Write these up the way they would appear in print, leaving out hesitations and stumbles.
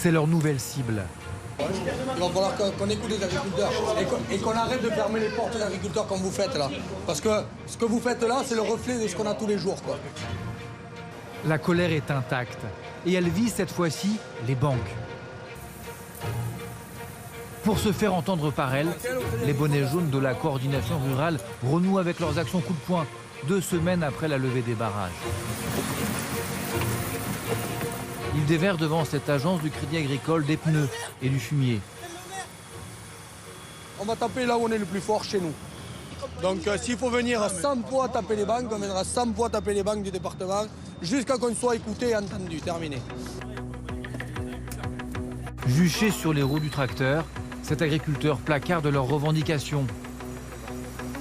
C'est leur nouvelle cible. Il va falloir qu'on écoute les agriculteurs et qu'on arrête de fermer les portes des agriculteurs comme vous faites là. Parce que ce que vous faites là, c'est le reflet de ce qu'on a tous les jours, quoi. La colère est intacte et elle vise cette fois-ci les banques. Pour se faire entendre par elles, les bonnets jaunes de la coordination rurale renouent avec leurs actions coup de poing 2 semaines après la levée des barrages. Ils déversent devant cette agence du Crédit Agricole des pneus et du fumier. On va taper là où on est le plus fort, chez nous. Donc s'il faut venir 100 fois taper les banques, on viendra 100 fois taper les banques du département jusqu'à qu'on soit écouté et entendu. Terminé. Juché sur les roues du tracteur, cet agriculteur placarde leurs revendications.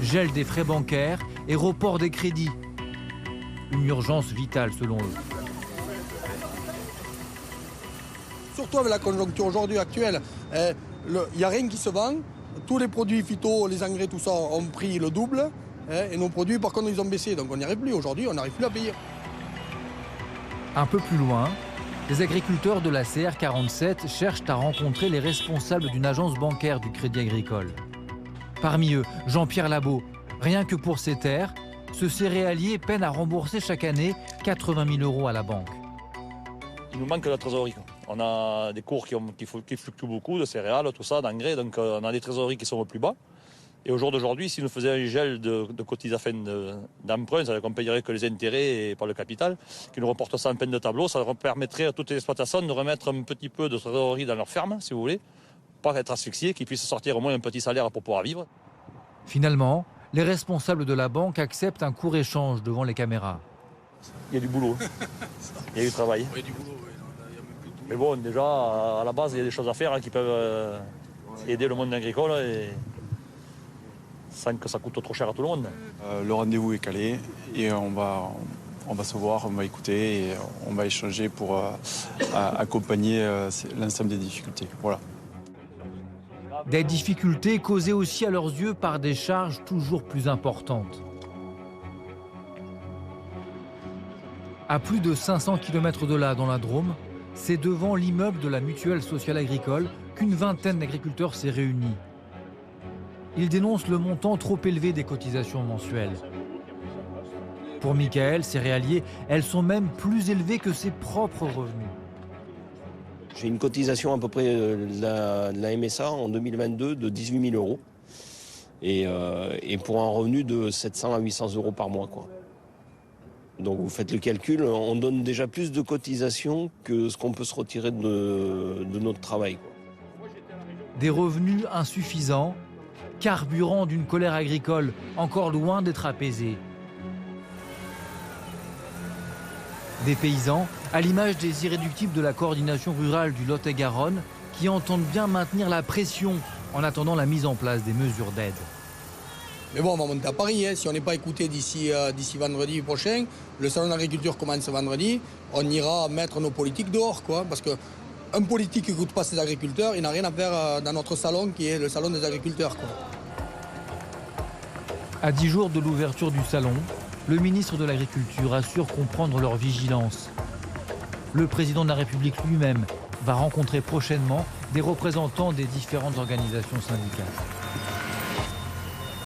Gel des frais bancaires et report des crédits. Une urgence vitale selon eux. Surtout avec la conjoncture aujourd'hui actuelle, il n'y a rien qui se vend. Tous les produits phyto, les engrais, tout ça ont pris le double. Et nos produits, par contre, ils ont baissé. Donc on n'y arrive plus aujourd'hui, on n'arrive plus à payer. Un peu plus loin, les agriculteurs de la CR47 cherchent à rencontrer les responsables d'une agence bancaire du Crédit Agricole. Parmi eux, Jean-Pierre Labeau. Rien que pour ses terres, ce céréalier peine à rembourser chaque année 80 000 € à la banque. Il nous manque de la trésorerie. On a des cours qui fluctuent beaucoup, de céréales, tout ça, d'engrais, donc on a des trésoreries qui sont au plus bas. Et au jour d'aujourd'hui, si nous faisions un gel de cotisation d'emprunt, ça qu'on payerait que les intérêts et pas le capital, qui nous reporte ça en peine de tableau, ça permettrait à toutes les exploitations de remettre un petit peu de trésorerie dans leur ferme, si vous voulez, pas être asphyxiés, qu'ils puissent sortir au moins un petit salaire pour pouvoir vivre. Finalement, les responsables de la banque acceptent un court échange devant les caméras. Il y a du boulot, il y a du travail. Il y a du boulot, oui. Mais bon, déjà, à la base, il y a des choses à faire qui peuvent aider le monde agricole et sans que ça coûte trop cher à tout le monde. Le rendez-vous est calé et on va se voir, on va écouter et on va échanger pour accompagner l'ensemble des difficultés. Voilà. Des difficultés causées aussi à leurs yeux par des charges toujours plus importantes. À plus de 500 km de là, dans la Drôme, c'est devant l'immeuble de la Mutuelle sociale agricole qu'une vingtaine d'agriculteurs s'est réunie. Ils dénoncent le montant trop élevé des cotisations mensuelles. Pour Michael, céréalier, elles sont même plus élevées que ses propres revenus. J'ai une cotisation à peu près de la MSA en 2022 de 18 000 € et pour un revenu de 700 à 800 € par mois, quoi. Donc vous faites le calcul, on donne déjà plus de cotisations que ce qu'on peut se retirer de notre travail, quoi. Des revenus insuffisants, carburant d'une colère agricole encore loin d'être apaisée. Des paysans, à l'image des irréductibles de la coordination rurale du Lot-et-Garonne, qui entendent bien maintenir la pression en attendant la mise en place des mesures d'aide. Mais bon, on va monter à Paris, hein. Si on n'est pas écouté d'ici vendredi prochain, le salon d'agriculture commence vendredi, on ira mettre nos politiques dehors, quoi. Parce qu'un politique qui n'écoute pas ses agriculteurs, il n'a rien à faire dans notre salon qui est le salon des agriculteurs, quoi. À 10 jours de l'ouverture du salon, le ministre de l'Agriculture assure comprendre leur vigilance. Le président de la République lui-même va rencontrer prochainement des représentants des différentes organisations syndicales.